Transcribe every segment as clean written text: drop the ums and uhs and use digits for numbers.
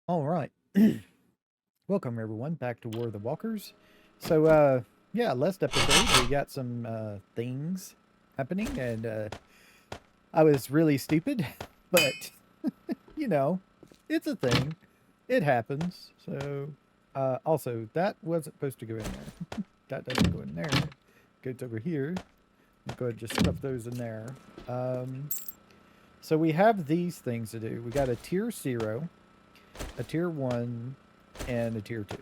All right. Welcome everyone back to War of the Walkers. So yeah, last episode we got some things happening and I was really stupid, but you know, it's a thing. It happens. So also that wasn't supposed to go in there. That doesn't go in there. Goes over here. Go ahead and just stuff those in there. So we have these things to do. We got a tier 0, a tier 1, and a tier 2.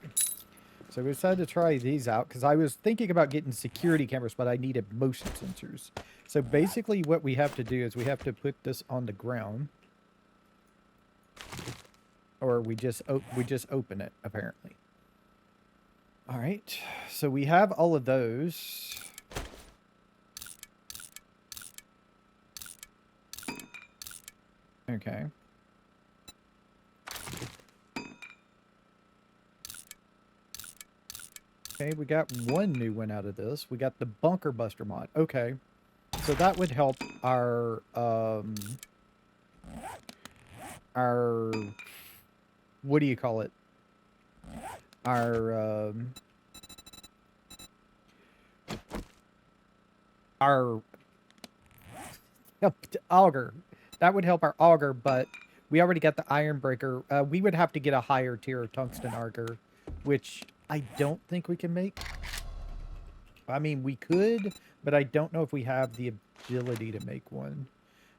So we decided to try these out because I was thinking about getting security cameras, but I needed motion sensors. So basically what we have to do is we have to put this on the ground. Or we just open it, apparently. All right. So we have all of those. Okay. Okay, we got one new one out of this. We got the Bunker Buster mod. Okay. So that would help our what do you call it? Our auger. That would help our auger, but we already got the iron breaker. We would have to get a higher tier of tungsten auger, which I don't think we can make. I mean, we could, but I don't know if we have the ability to make one.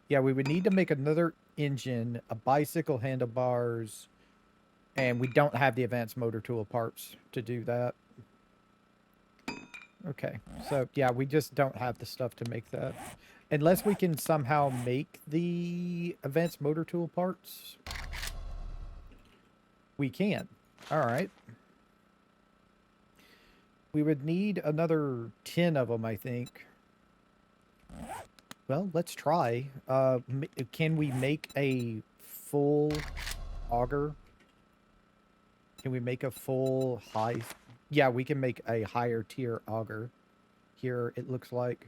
Yeah, we would need to make another engine, a bicycle handlebars, and we don't have the advanced motor tool parts to do that. Okay, so yeah, we just don't have the stuff to make that. Unless we can somehow make the advanced motor tool parts. We can. Alright. We would need another 10 of them, I think. Well, let's try. Can we make a full auger? Can we make a full high... Yeah, we can make a higher tier auger. Here, it looks like.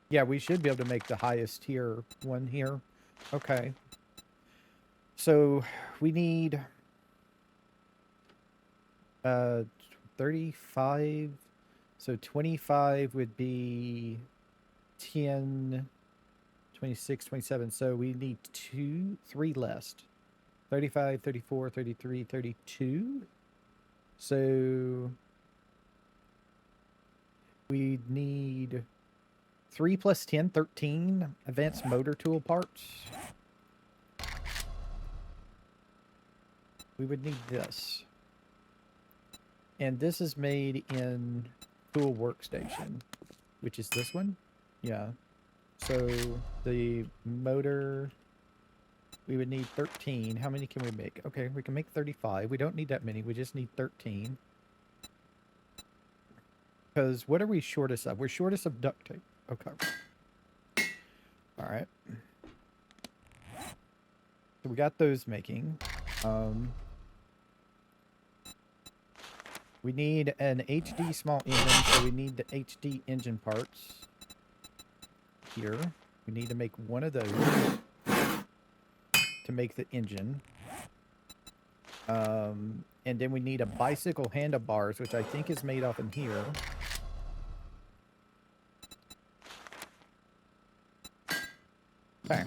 Yeah, we should be able to make the highest tier one here. Okay. So, we need... 35... So 25 would be 10, 26, 27. So we need 3 less. 35, 34, 33, 32. So we need 3 plus 10, 13 advanced motor tool parts. We would need this. And this is made in tool workstation, which is this one. Yeah. So the motor, we would need 13. How many can we make? Okay, we can make 35. We don't need that many. We just need 13. Because what are we shortest of? We're shortest of duct tape. Okay. All right. So we got those making. We need an HD small engine, so we need the HD engine parts. Here. We need to make one of those to make the engine. And then we need a bicycle handlebars, which I think is made up in here. Okay.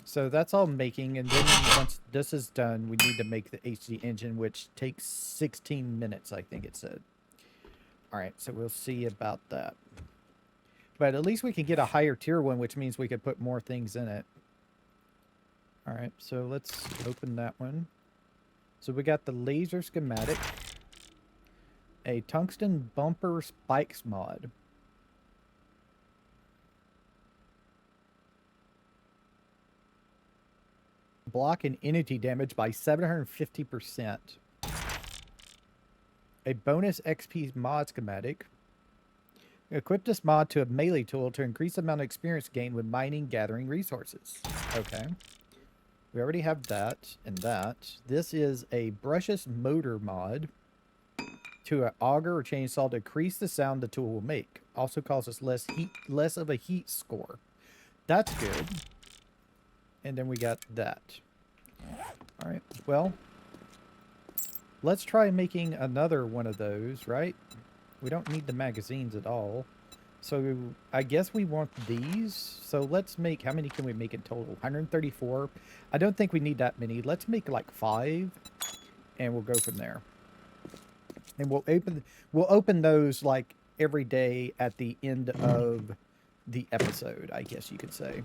So that's all making, and then once this is done, we need to make the HD engine, which takes 16 minutes, I think it said. Alright, so we'll see about that. But at least we can get a higher tier one, which means we could put more things in it. Alright, so let's open that one. So we got the laser schematic. A tungsten bumper spikes mod. Block and entity damage by 750%. A bonus XP mod schematic. Equip this mod to a melee tool to increase the amount of experience gained when mining, gathering resources. Okay. We already have that and that. This is a brushless motor mod to an auger or chainsaw to increase the sound the tool will make. Also causes less of a heat score. That's good. and then we got that. All right, well, let's try making another one of those, right? We don't need the magazines at all. So I guess we want these. So let's make, how many can we make in total? 134. I don't think we need that many. Let's make like 5 and we'll go from there. And we'll open those like every day at the end of the episode, I guess you could say.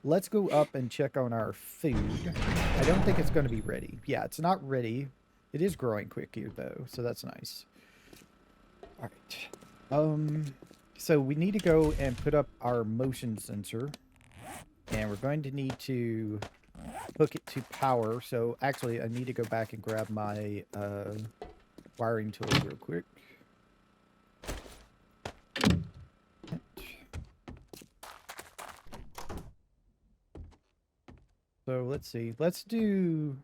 Let's go up and check on our food. I don't think it's going to be ready. Yeah, it's not ready. It is growing quick here though, so that's nice. All right. So we need to go and put up our motion sensor, and we're going to need to hook it to power. So actually, I need to go back and grab my wiring tools real quick. So let's see. Let's do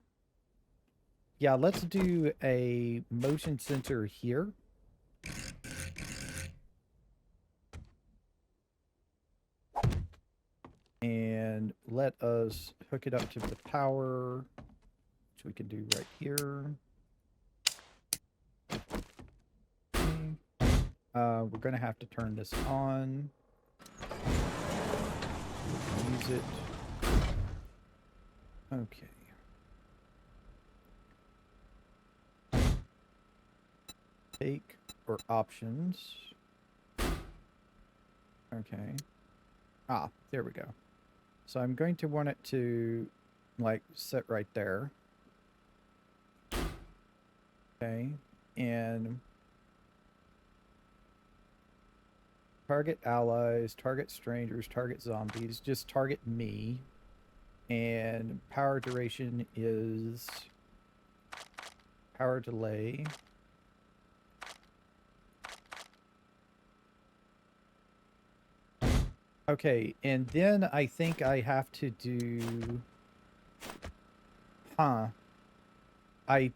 a motion sensor here. And let us hook it up to the power, which we can do right here. We're going to have to turn this on. Use it. Okay. Take or options. Okay. Ah, there we go. So I'm going to want it to, like, sit right there. Okay. And target allies, target strangers, target zombies, just target me. And power duration is power delay. Okay, and then I think I have to do... I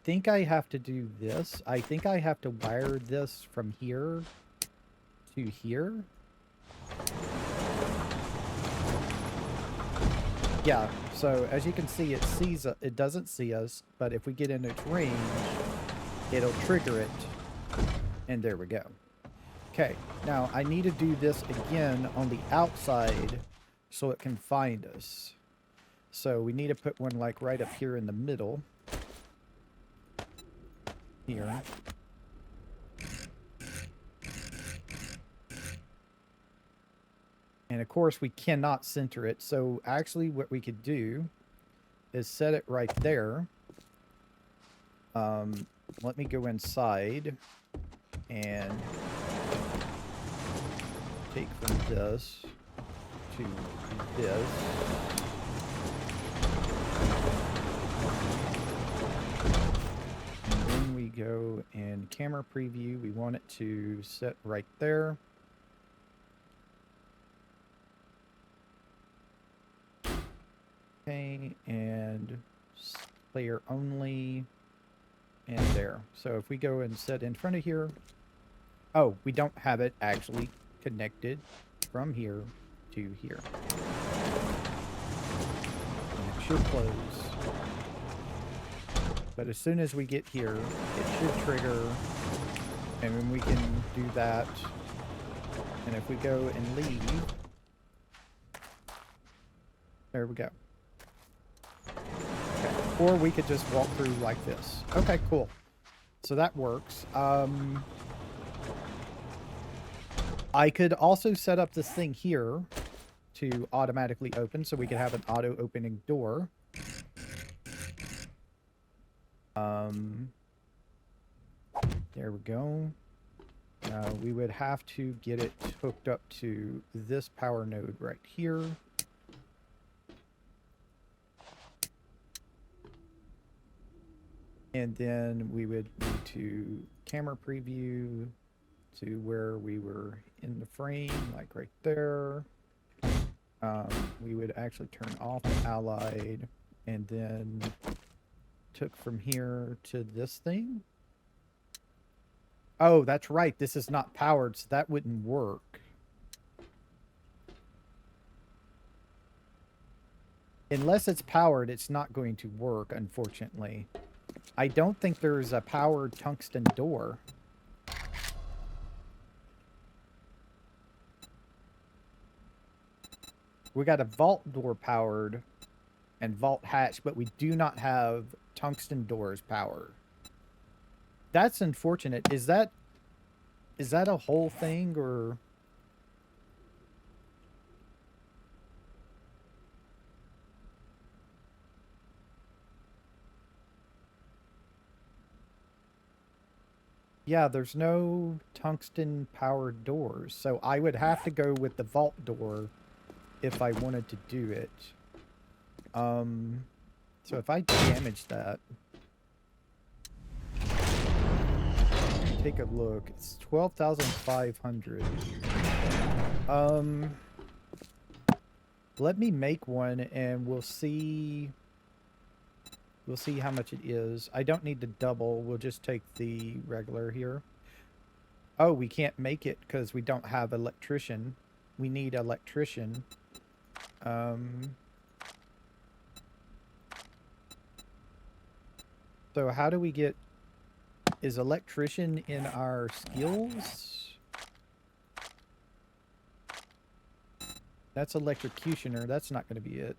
think I have to do this. I think I have to wire this from here to here. Yeah, so as you can see, it doesn't see us, but if we get in its range, it'll trigger it, and there we go. Okay, now I need to do this again on the outside so it can find us. So we need to put one like right up here in the middle. Here. And of course we cannot center it. So actually what we could do is set it right there. Let me go inside and take from this to this. And then we go in camera preview. We want it to set right there. Okay, and player only, and there. So if we go and set in front of here, oh, we don't have it actually connected from here to here. And it should close. But as soon as we get here, it should trigger, and then we can do that. And if we go and leave, there we go. Okay. Or we could just walk through like this. Okay, cool. So that works. I could also set up this thing here to automatically open, so we could have an auto-opening door. There we go. We would have to get it hooked up to this power node right here. And then we would need to camera preview to where we were in the frame, like right there. We would actually turn off the allied and then took from here to this thing. Oh, that's right. This is not powered, so that wouldn't work. Unless it's powered, it's not going to work, unfortunately. I don't think there's a powered tungsten door. We got a vault door powered and vault hatch, but we do not have tungsten doors powered. That's unfortunate. Is that a whole thing, or... Yeah, there's no tungsten powered doors, so I would have to go with the vault door if I wanted to do it. So if I damage that, take a look. It's 12,500. Let me make one and we'll see. We'll see how much it is. I don't need to double. We'll just take the regular here. Oh, we can't make it because we don't have electrician. We need electrician. So how do we get... Is electrician in our skills? That's electrocutioner. That's not going to be it.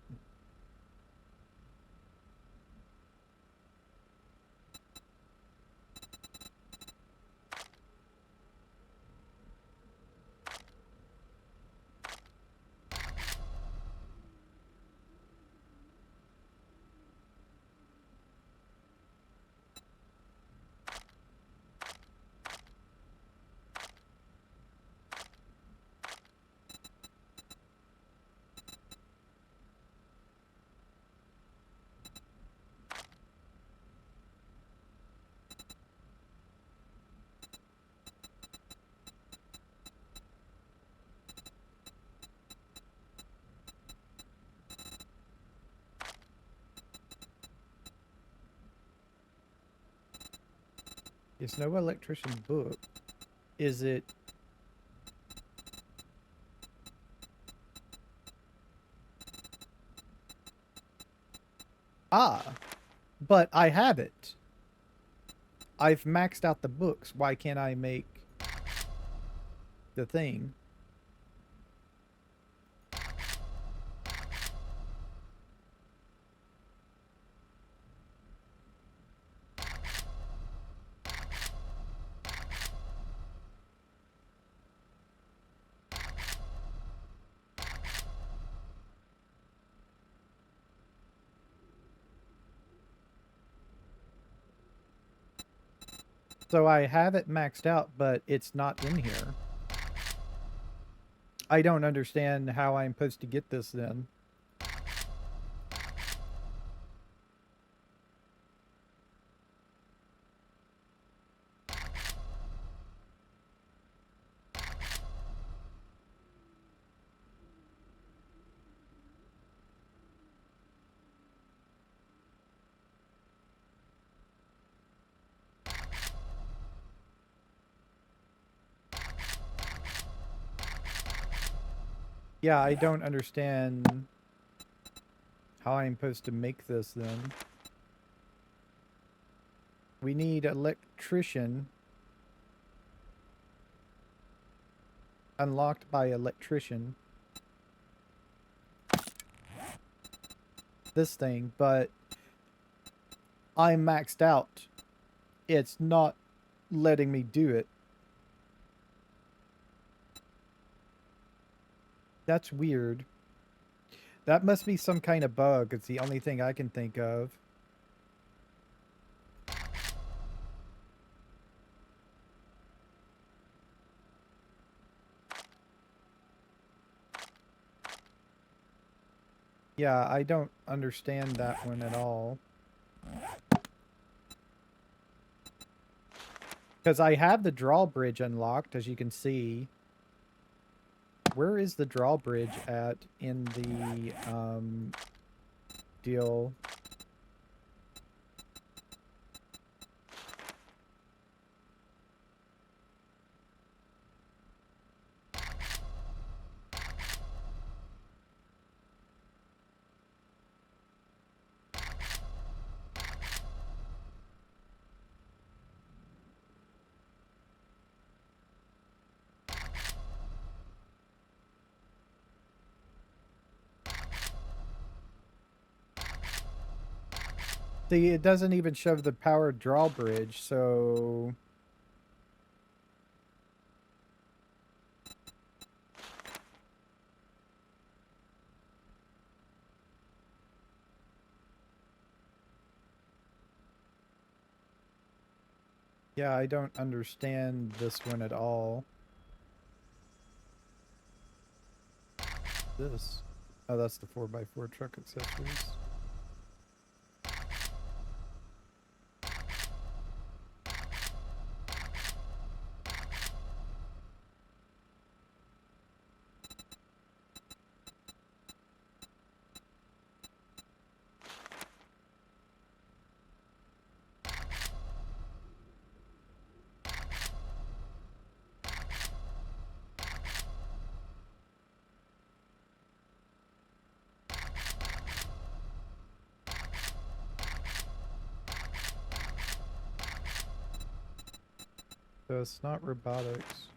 There's no electrician book. Is it... Ah, but I have it. I've maxed out the books. Why can't I make the thing? So I have it maxed out, but it's not in here. I don't understand how I'm supposed to get this then. Yeah, I don't understand how I'm supposed to make this then. We need electrician. Unlocked by electrician. This thing, but I'm maxed out. It's not letting me do it. That's weird. That must be some kind of bug. It's the only thing I can think of. Yeah, I don't understand that one at all. Because I have the drawbridge unlocked, as you can see. Where is the drawbridge at in the deal? See, it doesn't even show the power drawbridge, so... Yeah, I don't understand this one at all. This. Oh, that's the 4x4 truck accessories. So it's not robotics.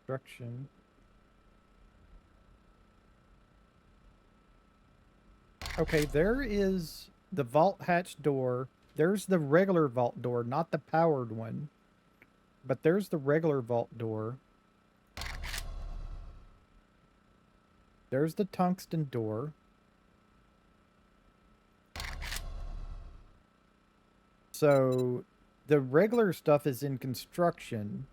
Construction. Okay, there is the vault hatch door. There's the regular vault door, not the powered one. But there's the regular vault door. There's the tungsten door. So the regular stuff is in construction,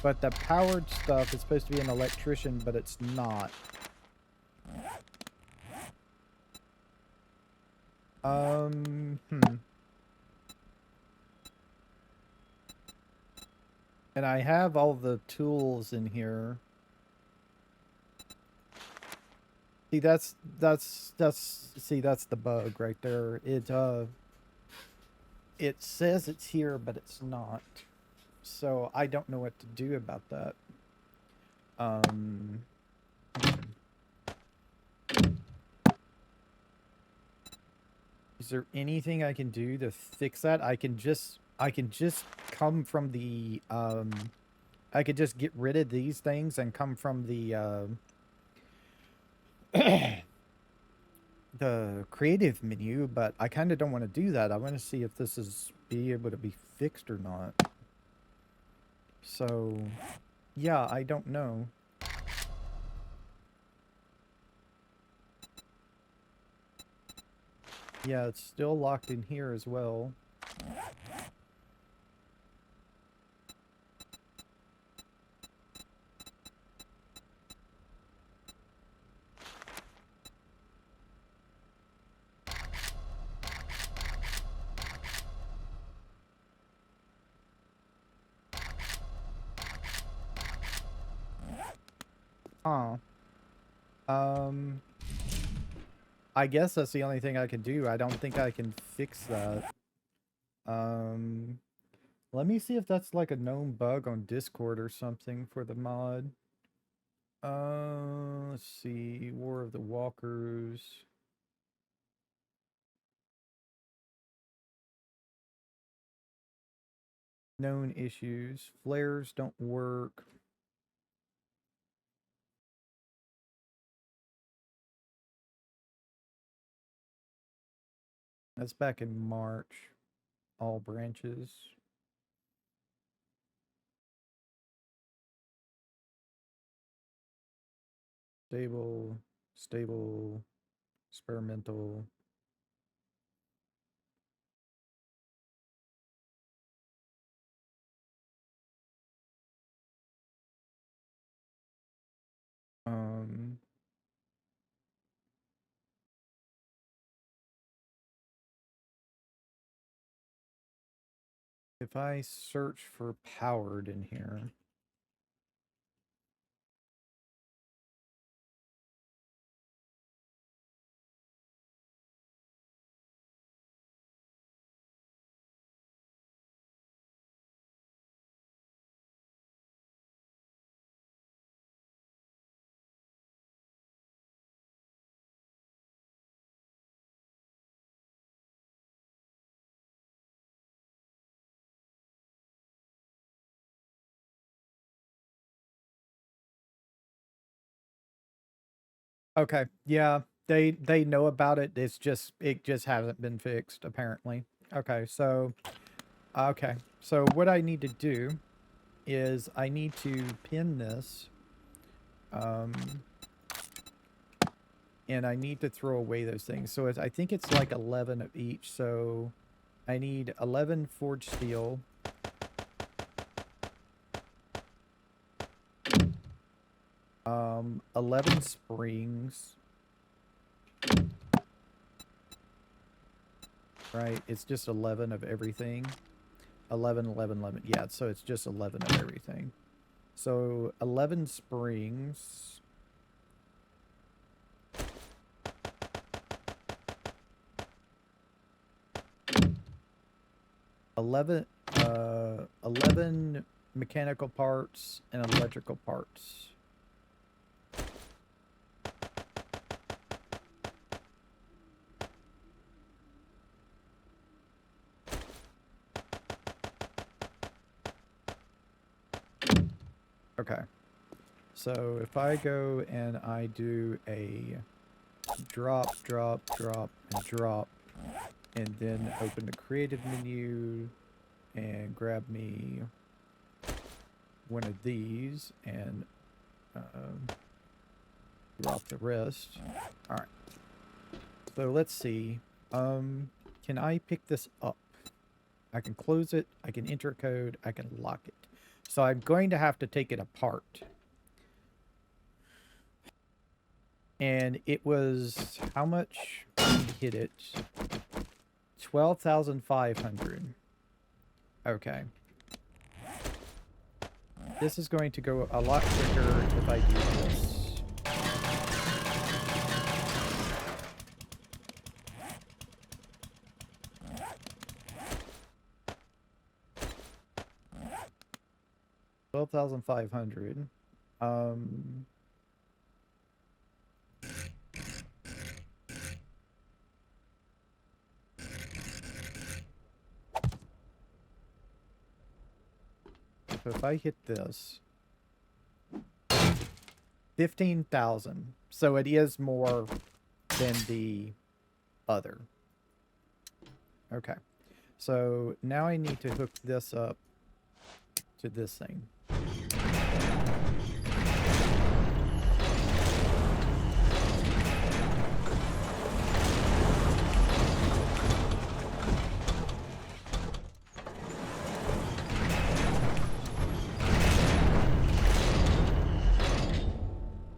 but the powered stuff is supposed to be an electrician, but it's not. Hmm. And I have all the tools in here. See, that's the bug right there. It says it's here, but it's not. So I don't know what to do about that. Um, is there anything I can do to fix that? I can just come from the I could just get rid of these things and come from the the creative menu, but I kind of don't want to do that. I want to see if this is be able to be fixed or not. So, yeah, I don't know. Yeah, it's still locked in here as well. Huh. Um, I guess that's the only thing I can do. I don't think I can fix that. Um, let me see if that's like a known bug on Discord or something for the mod. Let's see. War of the Walkers. Known issues. Flares don't work. That's back in March. All branches. Stable, stable, experimental. Um, if I search for powered in here, Okay. Yeah. They know about it. It just hasn't been fixed apparently. Okay. So what I need to do is I need to pin this um and I need to throw away those things. So I think it's like 11 of each. So I need 11 forged steel. 11 springs. Right, it's just 11 of everything. 11, 11, 11. Yeah, so it's just 11 of everything. So 11 springs. Eleven 11 mechanical parts and electrical parts. Okay. So if I go and I do a drop, drop, drop, and drop, and then open the creative menu and grab me one of these and drop the rest. All right. So let's see. Can I pick this up? I can close it. I can enter a code. I can lock it. So I'm going to have to take it apart. And it was how much we hit it? 12,500. Okay. This is going to go a lot quicker if I do this. $12,500. So if I hit this, 15,000. So it is more than the other. Okay. So now I need to hook this up to this thing.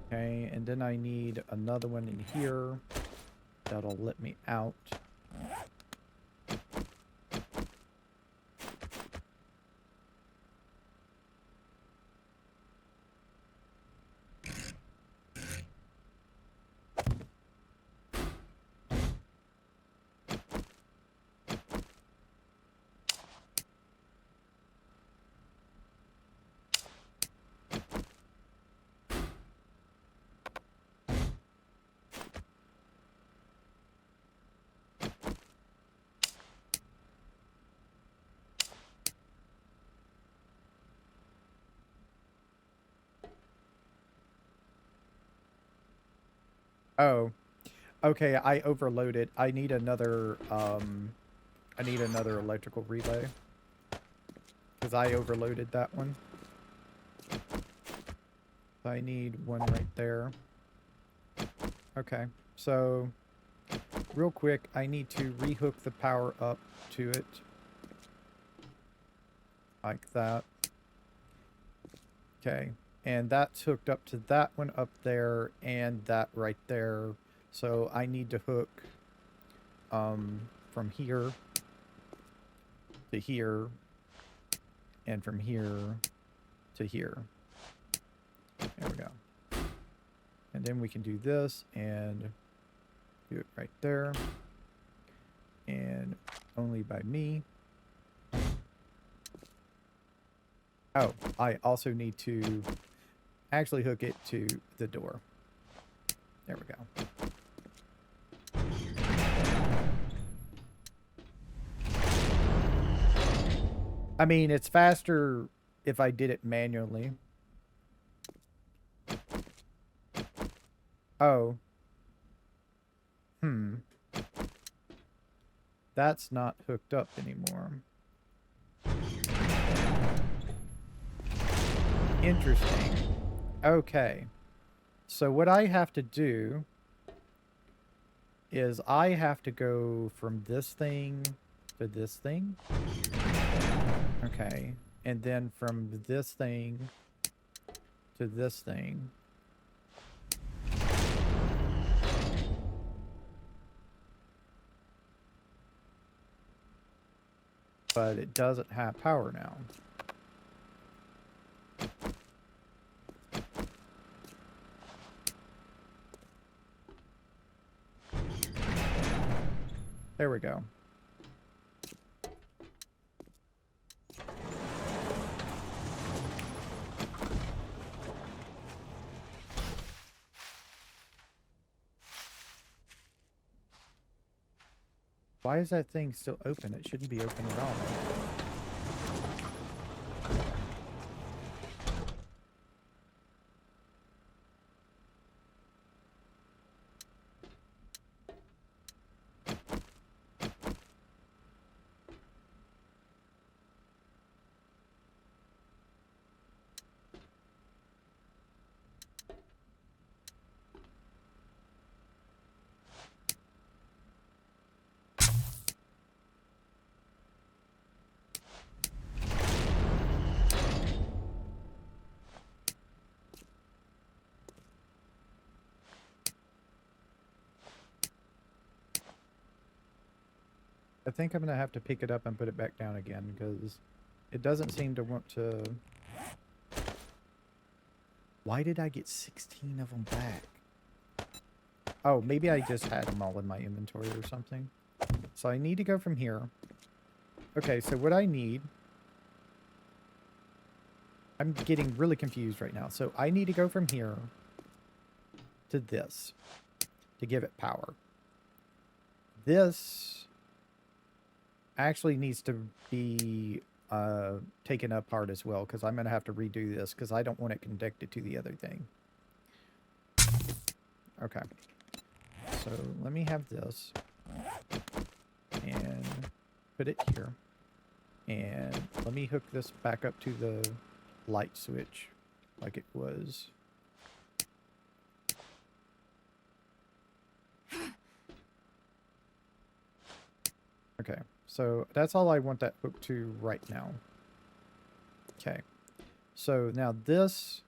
Okay, and then I need another one in here that'll let me out. Oh, okay, I overloaded. I need another electrical relay. Because I overloaded that one. I need one right there. Okay, so real quick, I need to rehook the power up to it. Like that. Okay, and that's hooked up to that one up there and that right there. So I need to hook from here to here and from here to here. There we go. And then we can do this and do it right there. And only by me. Oh, I also need to actually hook it to the door. There we go. I mean, it's faster if I did it manually. Oh, that's not hooked up anymore. Interesting. Okay. So what I have to do is I have to go from this thing to this thing. Okay. And then from this thing to this thing. But it doesn't have power now. There we go. Why is that thing still open? It shouldn't be open at all. I think I'm going to have to pick it up and put it back down again because it doesn't seem to want to... Why did I get 16 of them back? Oh, maybe I just had them all in my inventory or something. So I need to go from here. Okay, so what I need... I'm getting really confused right now. So I need to go from here to this to give it power. This actually needs to be taken apart as well because I'm going to have to redo this because I don't want it connected to the other thing. Okay. So let me have this and put it here. And let me hook this back up to the light switch like it was. Okay. So that's all I want that hooked to right now. Okay. So now this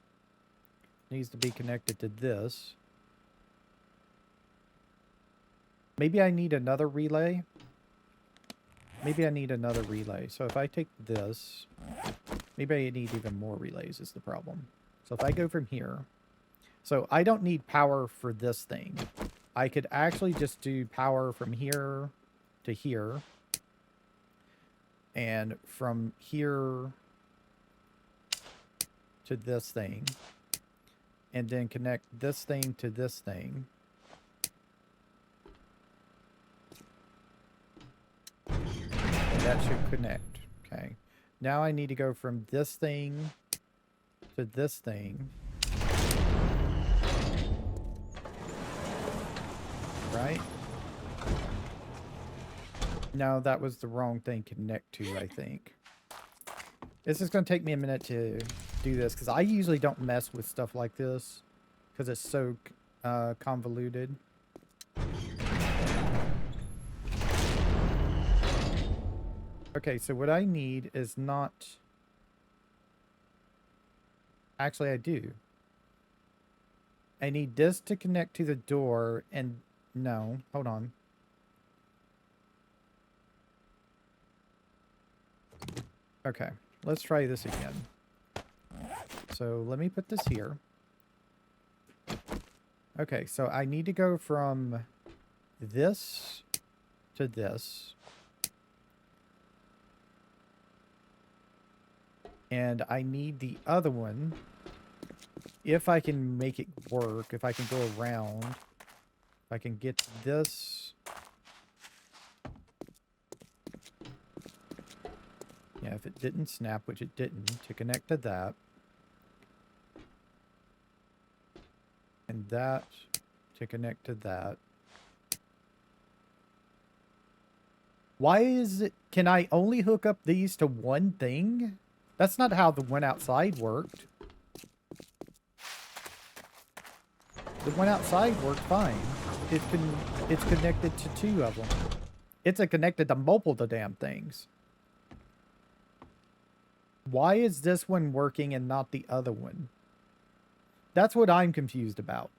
needs to be connected to this. Maybe I need another relay. Maybe I need another relay. So if I take this, maybe I need even more relays is the problem. So if I go from here, so I don't need power for this thing. I could actually just do power from here to here. And from here to this thing. And then connect this thing to this thing. And that should connect. Okay. Now I need to go from this thing to this thing. Right? No, that was the wrong thing to connect to, I think. This is going to take me a minute to do this, because I usually don't mess with stuff like this, because it's so convoluted. Okay, so what I need is not... Actually, I do. I need this to connect to the door, and... No, hold on. Okay, let's try this again. So let me put this here. Okay, so I need to go from this to this. And I need the other one, if I can make it work, if I can go around, if I can get this. Yeah, if it didn't snap, which it didn't, to connect to that. And that to connect to that. Why is it... Can I only hook up these to one thing? That's not how the one outside worked. The one outside worked fine. It's connected to two of them. It's connected to multiple the damn things. Why is this one working and not the other one? That's what I'm confused about.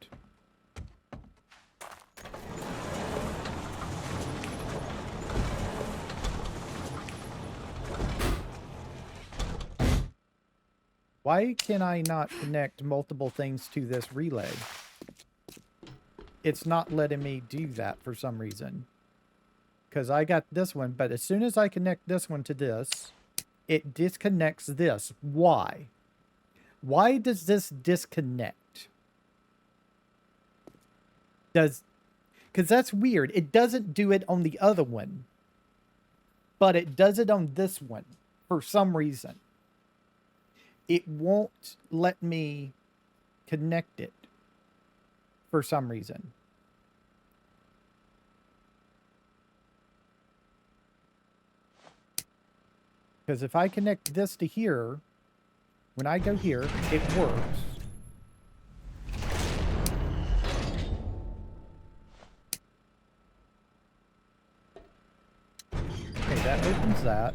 Why can I not connect multiple things to this relay? It's not letting me do that for some reason. Because I got this one, but as soon as I connect this one to this, it disconnects this. Why? Why does this disconnect? Because that's weird. It doesn't do it on the other one, but it does it on this one for some reason. It won't let me connect it for some reason. Because if I connect this to here, when I go here, it works. Okay, that opens that.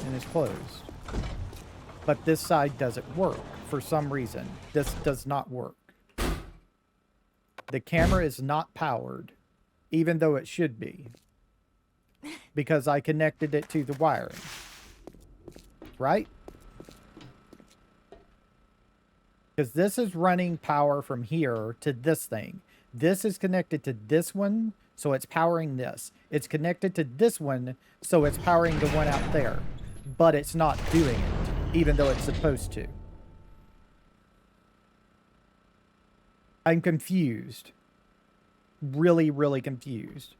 And it's closed. But this side doesn't work for some reason. This does not work. The camera is not powered, even though it should be. Because I connected it to the wiring. Right? Because this is running power from here to this thing. This is connected to this one, so it's powering this. It's connected to this one, so it's powering the one out there. But it's not doing it, even though it's supposed to. I'm confused. Really, really confused.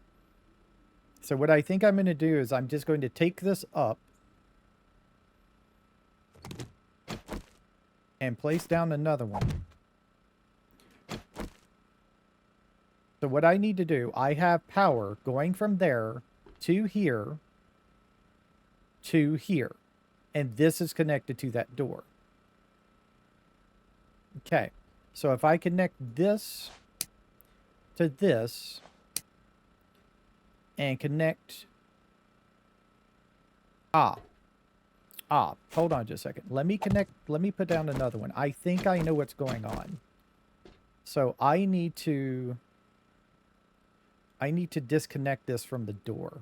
So what I think I'm going to do is I'm just going to take this up and place down another one. So what I need to do, I have power going from there to here to here. And this is connected to that door. Okay. So if I connect this to this and connect... hold on just a second. Let me put down another one. I think I know what's going on. So I need to disconnect this from the door.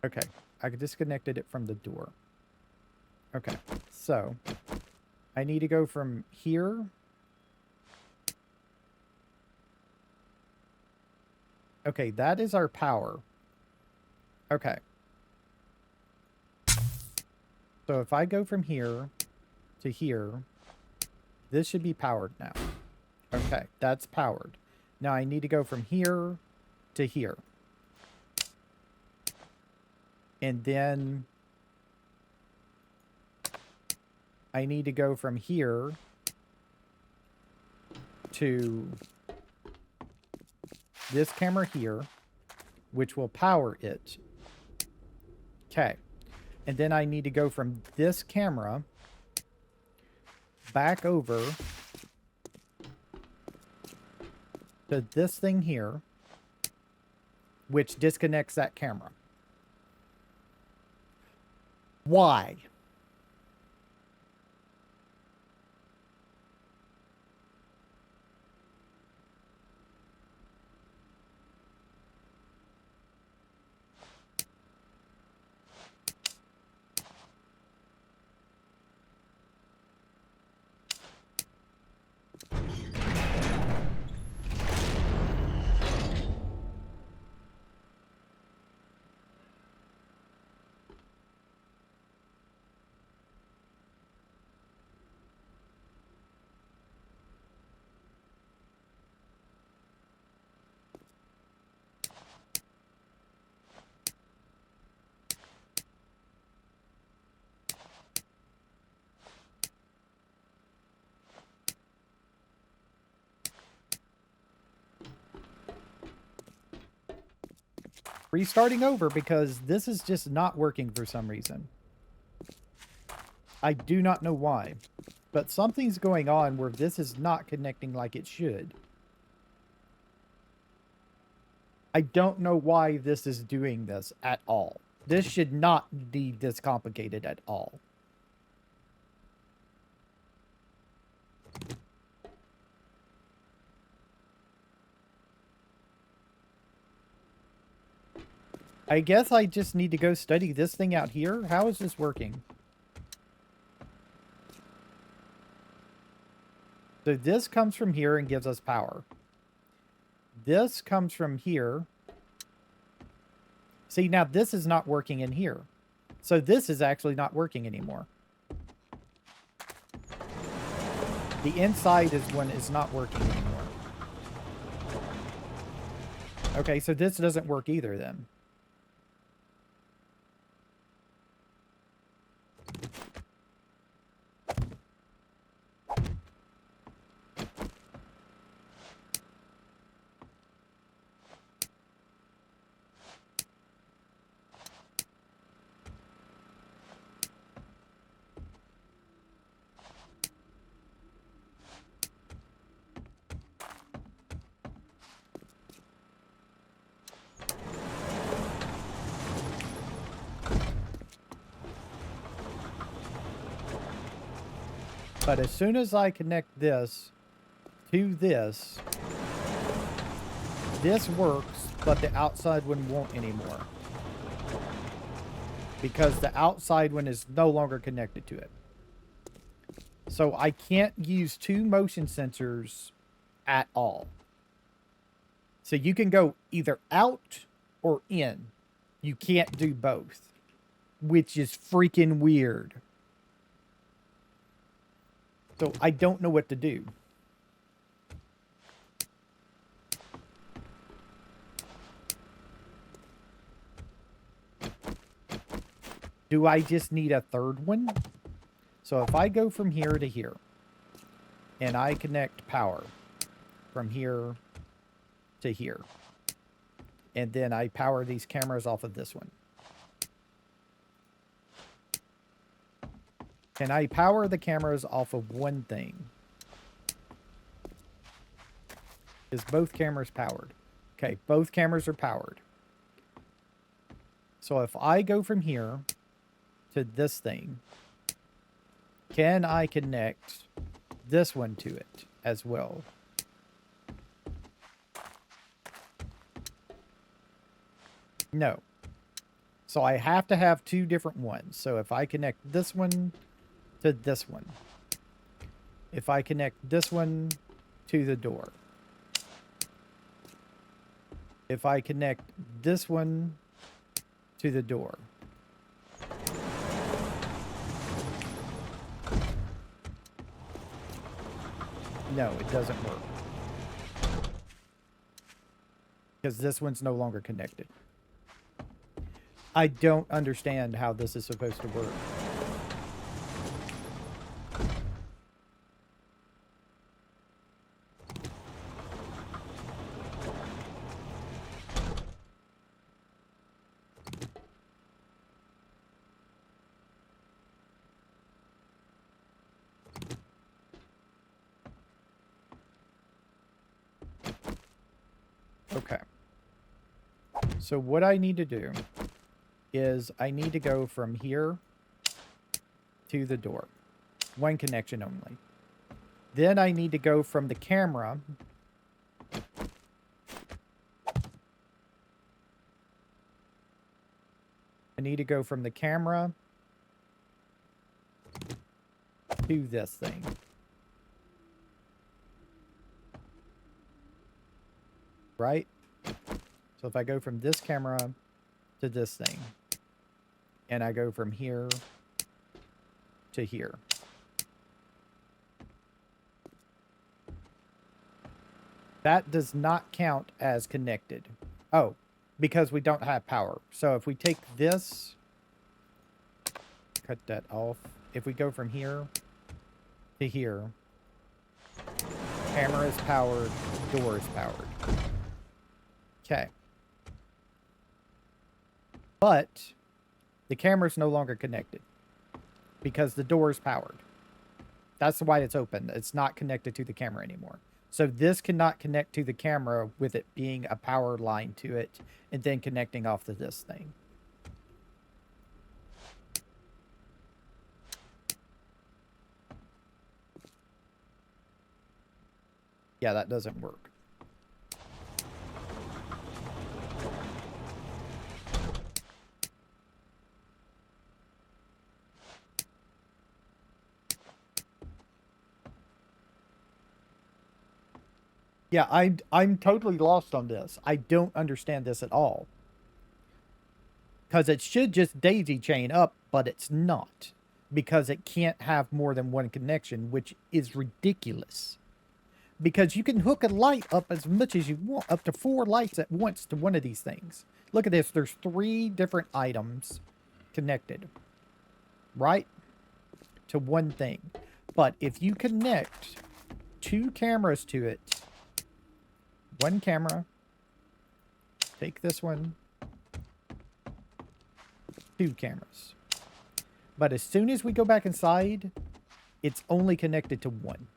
Okay, I disconnected it from the door. Okay, so I need to go from here. Okay, that is our power. Okay. So if I go from here to here, this should be powered now. Okay, that's powered. Now I need to go from here to here. And then I need to go from here to this camera here, which will power it. Okay. And then I need to go from this camera back over to this thing here, which disconnects that camera. Why? restarting over because this is just not working for some reason. I do not know why, but something's going on where this is not connecting like it should. I don't know why this is doing this at all. This should not be this complicated at all. I guess I just need to go study this thing out here. How is this working? So this comes from here and gives us power. This comes from here. See, now this is not working in here. So this is actually not working anymore. The inside is one is not working anymore. Okay, so this doesn't work either then. But as soon as I connect this to this, this works, but the outside one won't anymore. Because the outside one is no longer connected to it. So I can't use two motion sensors at all. So you can go either out or in. You can't do both. Which is freaking weird. So I don't know what to do. Do I just need a third one? So if I go from here to here, and I connect power from here to here, and then I power these cameras off of this one. Can I power the cameras off of one thing? Is both cameras powered? Okay, both cameras are powered. So if I go from here to this thing, can I connect this one to it as well? No. So I have to have two different ones. So if I connect this one to this one, if I connect this one to the door, if I connect this one to the door, no, it doesn't work. Because this one's no longer connected. I don't understand how this is supposed to work. Okay. So what I need to do is I need to go from here to the door. One connection only. Then I need to go from the camera to this thing. Right? So if I go from this camera to this thing, and I go from here to here, that does not count as connected. Oh, because we don't have power. So if we take this, cut that off. If we go from here to here, camera is powered, door is powered. Okay. But the camera's no longer connected because the door is powered. That's why it's open. It's not connected to the camera anymore. So this cannot connect to the camera with it being a power line to it and then connecting off to this thing. Yeah, that doesn't work. Yeah, I'm totally lost on this. I don't understand this at all. Because it should just daisy chain up, but it's not. Because it can't have more than one connection, which is ridiculous. Because you can hook a light up as much as you want, up to 4 lights at once to one of these things. Look at this, there's 3 different items connected, right? To one thing. But if you connect 2 cameras to it, one camera, take this one, 2 cameras. But as soon as we go back inside, it's only connected to 1.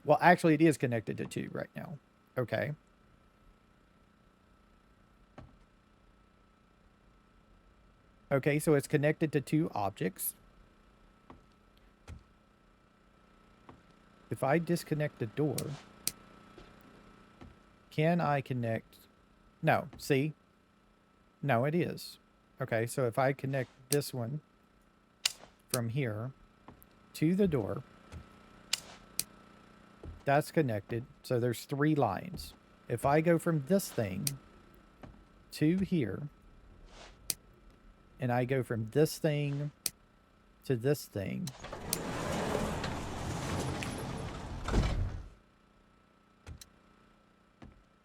Well, actually, it is connected to 2 right now. Okay. Okay, so it's connected to 2 objects. If I disconnect the door, can I connect? No, see? No, it is. Okay, so if I connect this one from here to the door, that's connected. So there's 3 lines. If I go from this thing to here, and I go from this thing to this thing,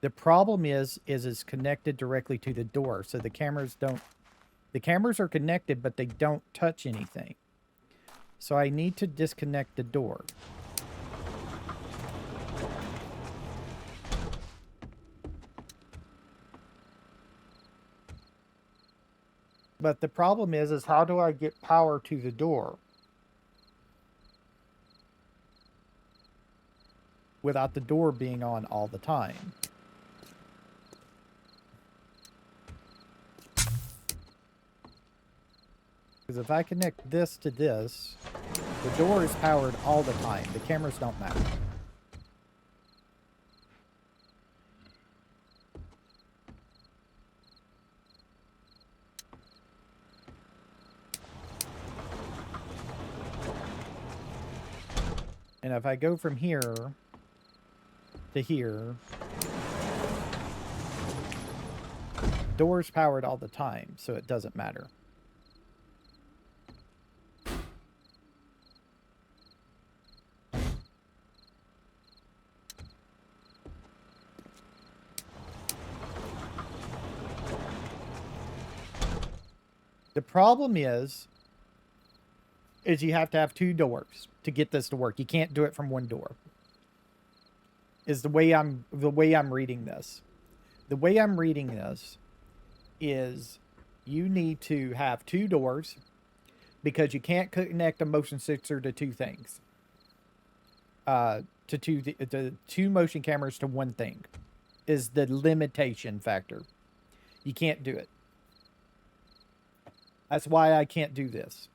the problem is it's connected directly to the door, so the cameras are connected, but they don't touch anything. So I need to disconnect the door. But the problem is how do I get power to the door without the door being on all the time? Because if I connect this to this, the door is powered all the time. The cameras don't matter. And if I go from here to here, door's powered all the time, so it doesn't matter. The problem is you have to have 2 doors to get this to work. You can't do it from 1 door. Is the way I'm reading this. The way I'm reading this is you need to have 2 doors because you can't connect a motion sensor to 2 things. To 2 motion cameras to 1 thing is the limitation factor. You can't do it. That's why I can't do this.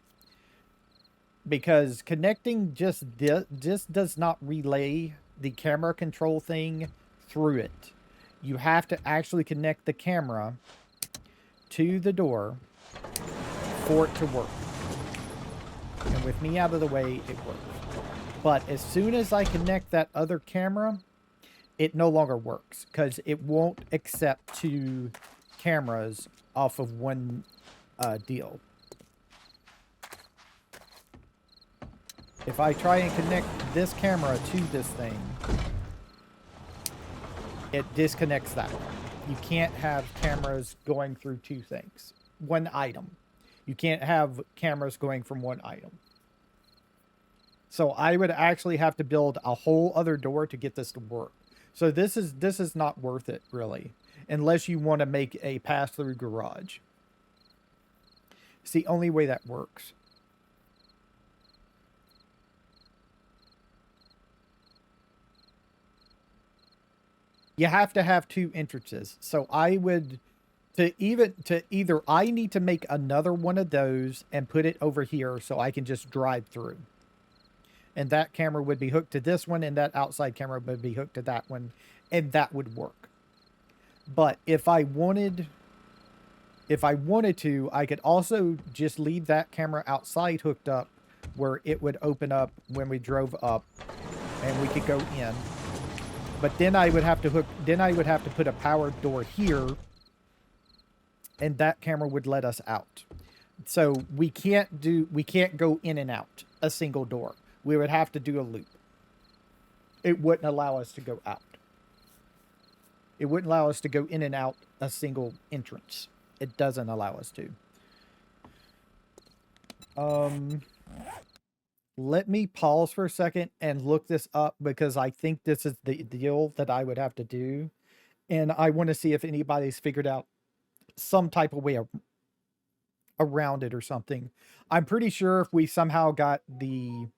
Because connecting just does not relay the camera control thing through it. You have to actually connect the camera to the door for it to work. And with me out of the way, it works. But as soon as I connect that other camera, it no longer works because it won't accept 2 cameras off of 1 deal. If I try and connect this camera to this thing, it disconnects that. You can't have cameras going through 2 things. 1 item. You can't have cameras going from 1 item. So I would actually have to build a whole other door to get this to work. So this is not worth it, really. Unless you want to make a pass-through garage. It's the only way that works. You have to have 2 entrances. So I would... either I need to make another one of those and put it over here so I can just drive through. And that camera would be hooked to this one, and that outside camera would be hooked to that one, and that would work. But if I wanted to, I could also just leave that camera outside hooked up where it would open up when we drove up and we could go in. But then I would have to put a power door here, and that camera would let us out. So we can't go in and out a single door. We would have to do a loop. It wouldn't allow us to go out. It wouldn't allow us to go in and out a single entrance. It doesn't allow us to. Let me pause for a second and look this up, because I think this is the deal that I would have to do. And I want to see if anybody's figured out some type of way around it or something. I'm pretty sure if we somehow got the...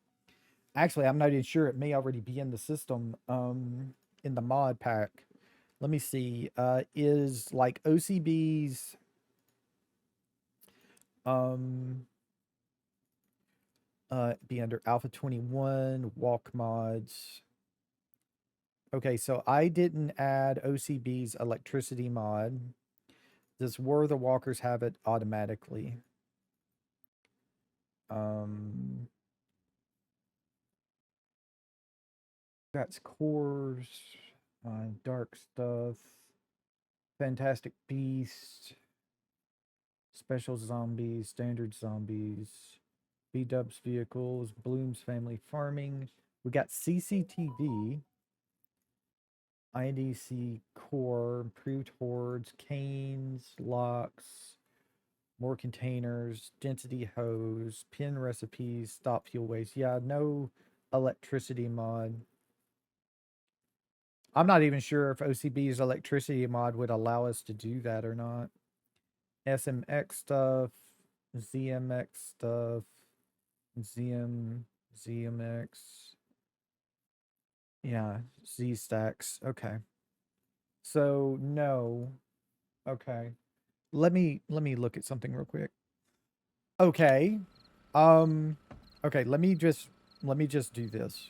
Actually, I'm not even sure. It may already be in the system, in the mod pack. Let me see. Is like OCB's... be under Alpha 21, walk mods. Okay, so I didn't add OCB's electricity mod. Does War of the Walkers have it automatically? That's cores, dark stuff, fantastic beast, special zombies, standard zombies, B-dubs vehicles, Bloom's family farming. We got CCTV, IDC core, improved hordes, canes, locks, more containers, density hose, pin recipes, stop fuel waste. Yeah, no electricity mod. I'm not even sure if OCB's electricity mod would allow us to do that or not. SMX stuff, ZMX stuff, ZMX. Yeah, Z stacks. Okay. So no. Okay. Let me look at something real quick. Okay. Okay, let me just do this.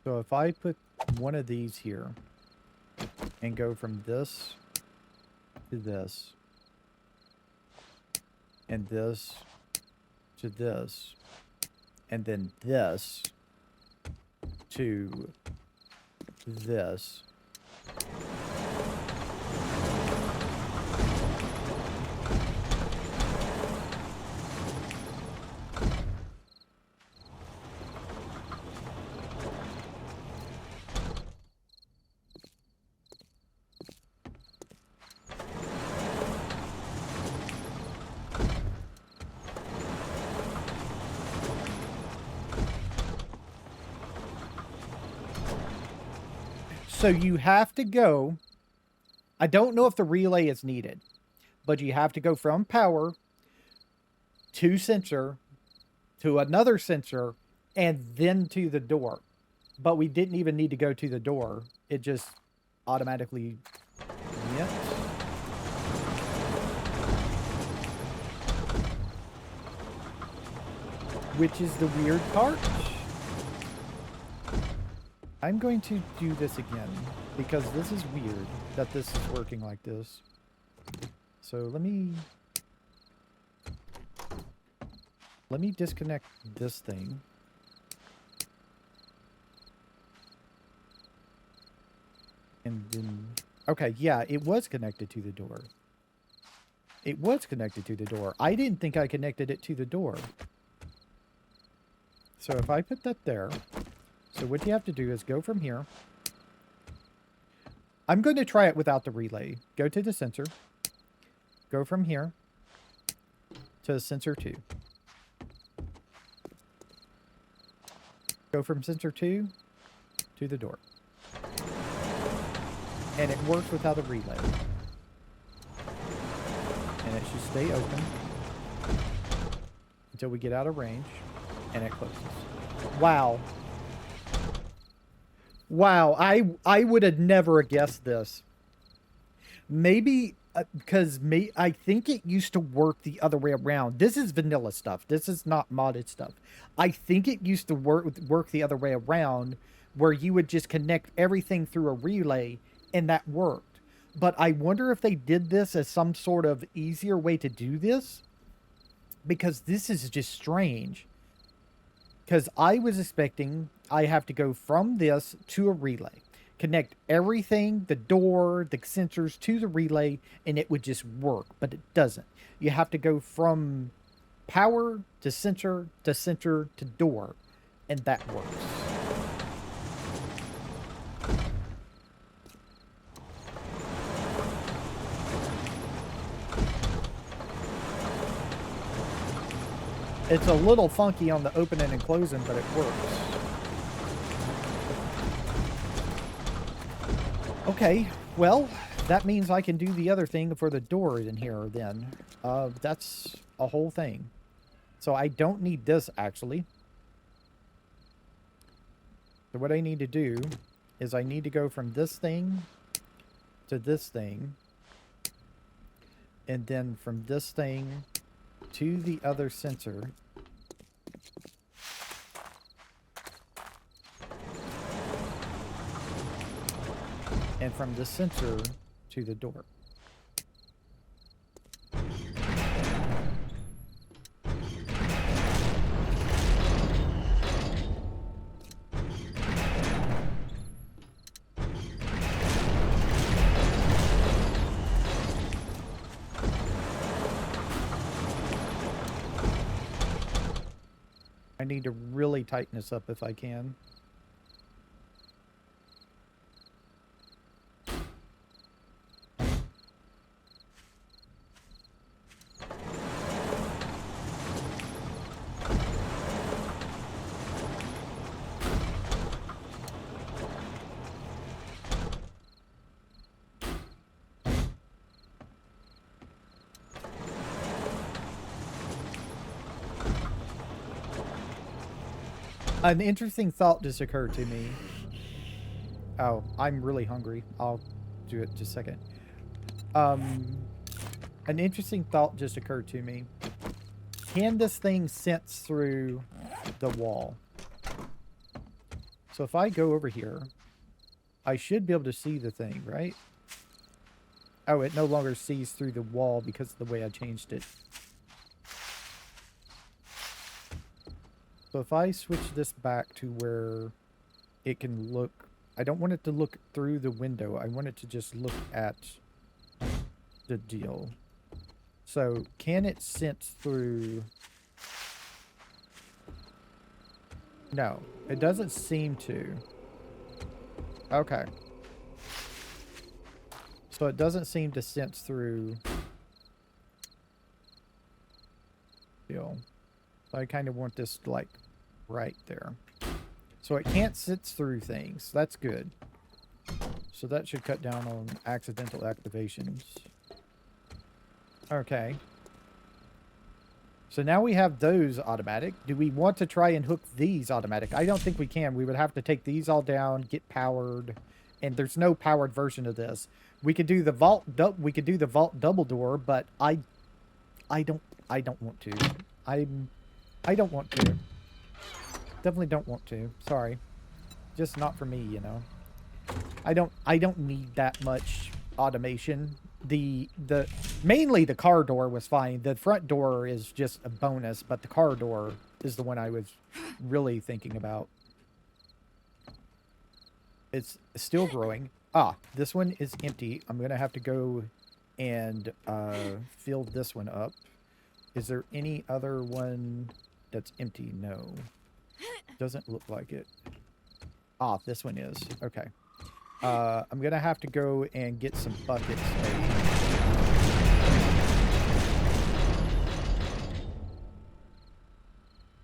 So if I put one of these here and go from this to this and this to this and then this to this. So you have to go, I don't know if the relay is needed, but you have to go from power to sensor to another sensor and then to the door. But we didn't even need to go to the door. It just automatically went. Which is the weird part. I'm going to do this again, because this is weird that this is working like this. So let me disconnect this thing. And then, okay, yeah, it was connected to the door. It was connected to the door. I didn't think I connected it to the door. So if I put that there, So what you have to do is go from here. I'm going to try it without the relay. Go to the sensor. Go from here to sensor 2. Go from sensor 2 to the door. And it works without a relay. And it should stay open until we get out of range, and it closes. Wow. Wow, I would have never guessed this. Maybe because I think it used to work the other way around. This is vanilla stuff. This is not modded stuff. I think it used to work the other way around, where you would just connect everything through a relay, and that worked. But I wonder if they did this as some sort of easier way to do this, because this is just strange. Because I was expecting I have to go from this to a relay, connect everything, the door, the sensors to the relay, and it would just work. But it doesn't. You have to go from power to sensor to door, and that works. It's a little funky on the opening and closing, but it works. Okay, well, that means I can do the other thing for the door in here then. That's a whole thing. So I don't need this, actually. So what I need to do is I need to go from this thing to this thing. And then from this thing to the other sensor. And from the sensor to the door. I need to really tighten this up if I can. An interesting thought just occurred to me. Oh, I'm really hungry. I'll do it in just a second. An interesting thought just occurred to me. Can this thing sense through the wall? So if I go over here, I should be able to see the thing, right? Oh, it no longer sees through the wall because of the way I changed it. So if I switch this back to where it can look... I don't want it to look through the window. I want it to just look at the deal. So can it sense through... No, it doesn't seem to. Okay. So it doesn't seem to sense through... deal. So I kind of want this, like, right there. So it can't sense through things. That's good. So that should cut down on accidental activations. Okay. So now we have those automatic. Do we want to try and hook these automatic? I don't think we can. We would have to take these all down, get powered, and there's no powered version of this. We could do the vault. We could do the vault double door, but I don't want to. I don't want to. Definitely don't want to. Sorry. Just not for me, you know. I don't need that much automation. Mainly the car door was fine. The front door is just a bonus, but the car door is the one I was really thinking about. It's still growing. Ah, this one is empty. I'm gonna have to go and fill this one up. Is there any other one that's empty? No. Doesn't look like it. Ah, this one is. Okay. I'm going to have to go and get some buckets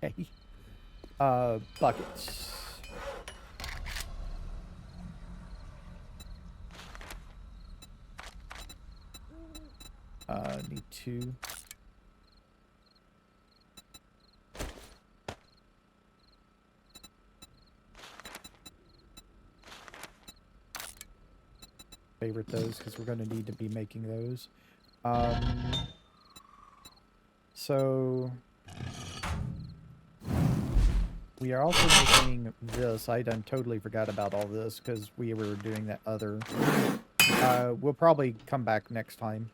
made. Okay. Buckets. Need 2. Favorite those because we're going to need to be making those. So we are also making this. I done totally forgot about all this because we were doing that other. We'll probably come back next time.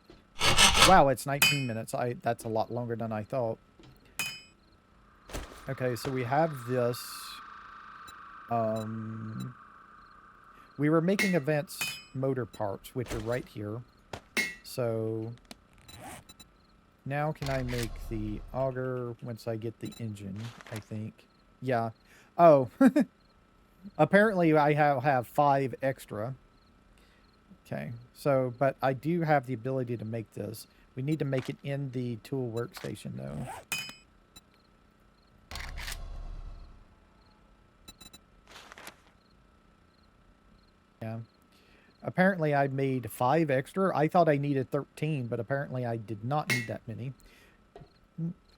Wow, it's 19 minutes. That's a lot longer than I thought. Okay, so we have this. We were making advanced motor parts, which are right here. So now can I make the auger once I get the engine, I think. Yeah. Oh. Apparently I have 5 extra. Okay. So, but I do have the ability to make this. We need to make it in the tool workstation, though. Yeah. Apparently I made 5 extra. I thought I needed 13, but apparently I did not need that many.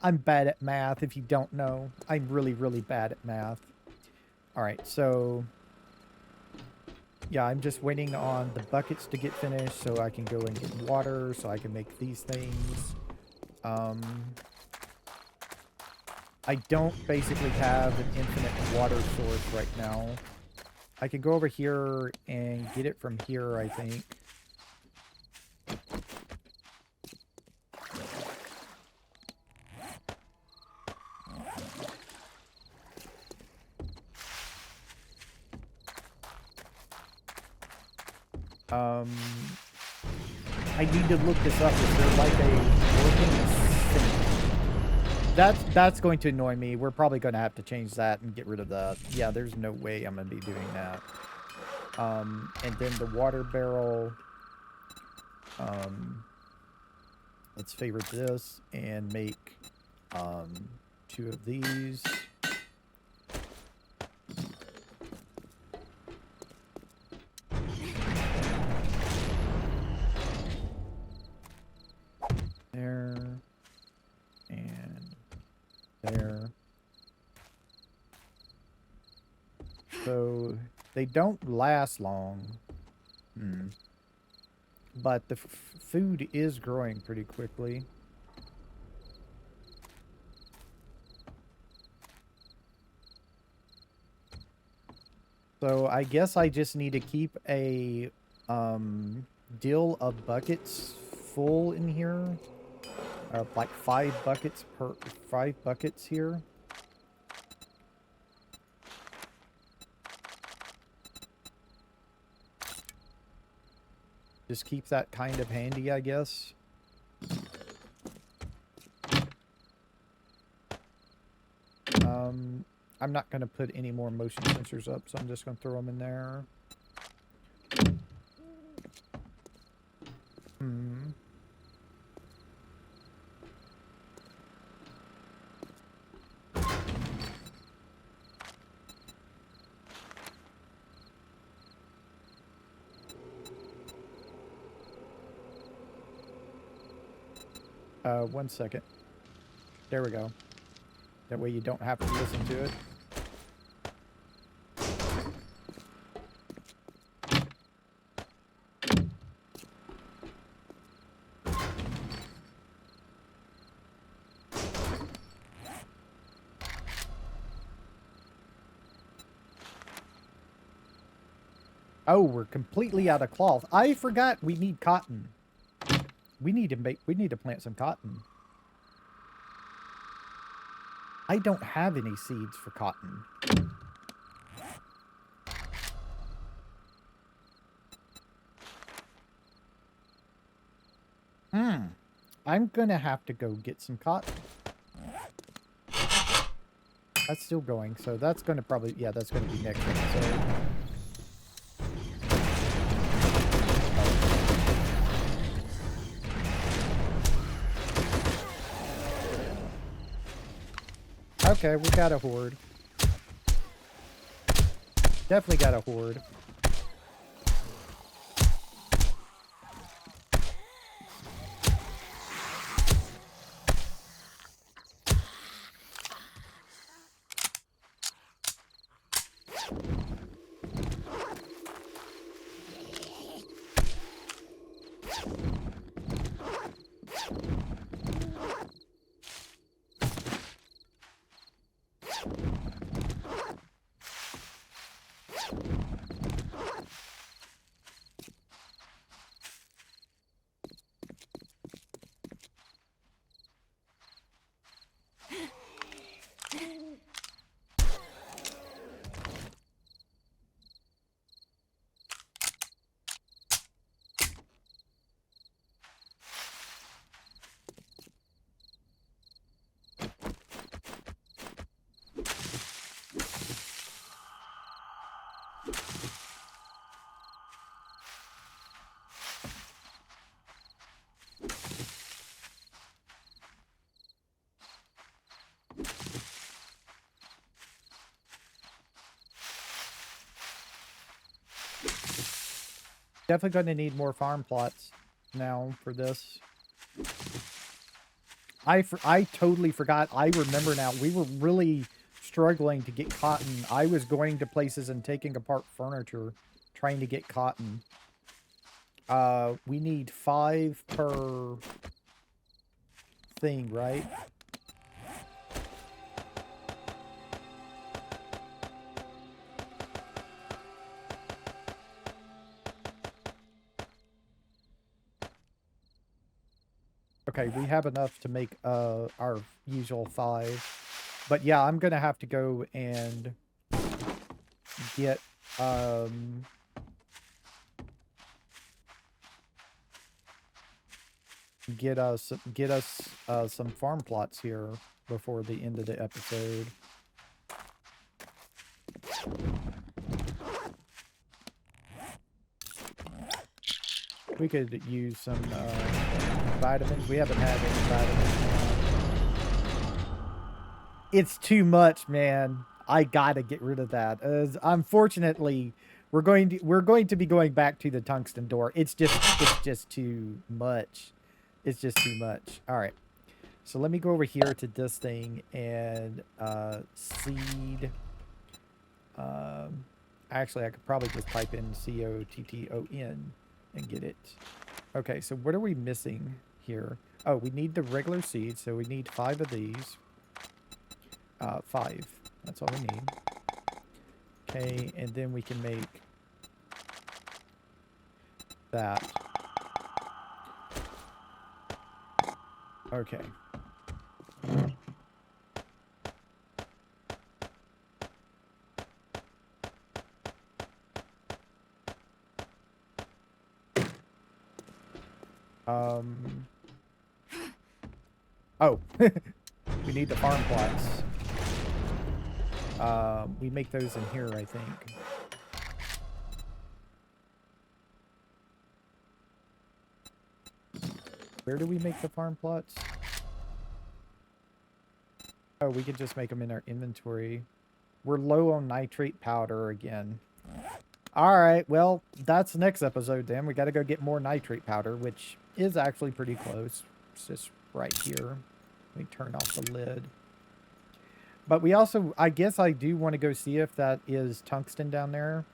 I'm bad at math, if you don't know. I'm really, really bad at math. Alright, so... yeah, I'm just waiting on the buckets to get finished so I can go and get water so I can make these things. I don't basically have an infinite water source right now. I can go over here and get it from here, I think. I need to look this up. Is there like a working thing? That's going to annoy me. We're probably going to have to change that and get rid of that. Yeah, there's no way I'm going to be doing that. And then the water barrel. Let's favorite this and make 2 of these. There. And there. So they don't last long. But the food is growing pretty quickly. So I guess I just need to keep a deal of buckets full in here. Like 5 buckets here. Just keep that kind of handy, I guess. I'm not going to put any more motion sensors up, so I'm just going to throw them in there. One second. There we go. That way you don't have to listen to it. Oh, we're completely out of cloth. I forgot we need cotton. We need to plant some cotton. I don't have any seeds for cotton. I'm gonna have to go get some cotton. That's still going, so that's going to probably, yeah, that's going to be next episode. Okay, we got a horde. Definitely got a horde. Definitely going to need more farm plots now for this. I totally forgot. I remember now. We were really struggling to get cotton. I was going to places and taking apart furniture, trying to get cotton. We need 5 per thing, right? Okay, we have enough to make our usual 5. But yeah, I'm gonna have to go and get get us some farm plots here before the end of the episode. We could use some vitamins. We haven't had any vitamins. It's too much, man. I gotta get rid of that. Unfortunately, we're going to be going back to the tungsten door. It's just too much. It's just too much. All right. So let me go over here to this thing and seed. Actually, I could probably just type in COTTON and get it. Okay, so what are we missing here? Oh, we need the regular seeds, so we need 5 of these. 5. That's all we need. Okay, and then we can make that. Okay. Oh, we need the farm plots. We make those in here, I think. Where do we make the farm plots? Oh, we could just make them in our inventory. We're low on nitrate powder again. Alright, well, that's the next episode then. We gotta go get more nitrate powder, which is actually pretty close. It's just right here. Let me turn off the lid. But we also, I guess I do want to go see if that is tungsten down there.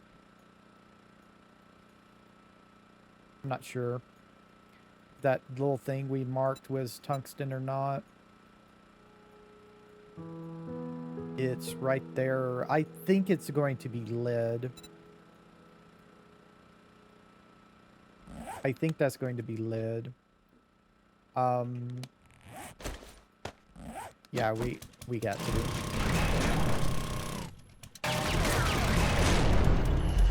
I'm not sure. That little thing we marked was tungsten or not. It's right there. I think it's going to be lead. I think that's going to be lead. Yeah, we got to.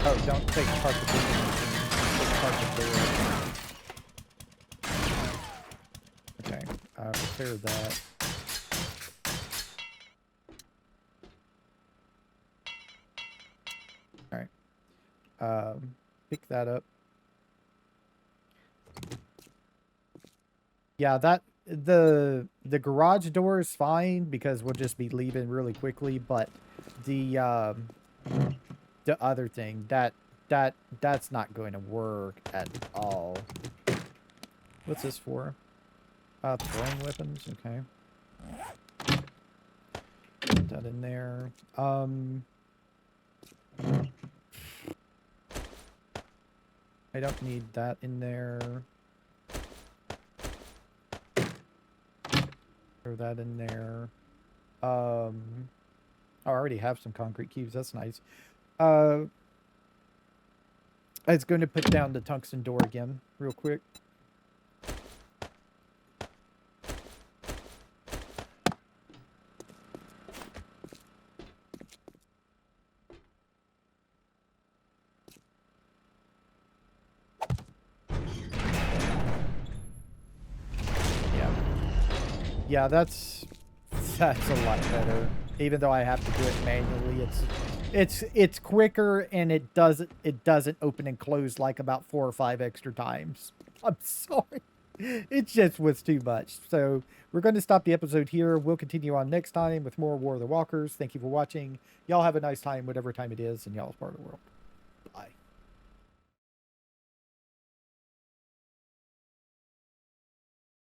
Oh, don't take apart the building machine. Take apart the door. Okay, repair that. All right. Pick that up. Yeah, the garage door is fine because we'll just be leaving really quickly, but the other thing that's not going to work at all. What's this for? Throwing weapons. Okay. Put that in there. I don't need that in there. Throw that in there. I already have some concrete cubes. That's nice. I was going to put down the tungsten door again, real quick. Yeah. Yeah, that's a lot better. Even though I have to do it manually, it's quicker and it doesn't open and close like about 4 or 5 extra times. I'm sorry. It just was too much. So we're going to stop the episode here. We'll continue on next time with more War of the Walkers. Thank you for watching. Y'all have a nice time, whatever time it is, and y'all's part of the world. Bye.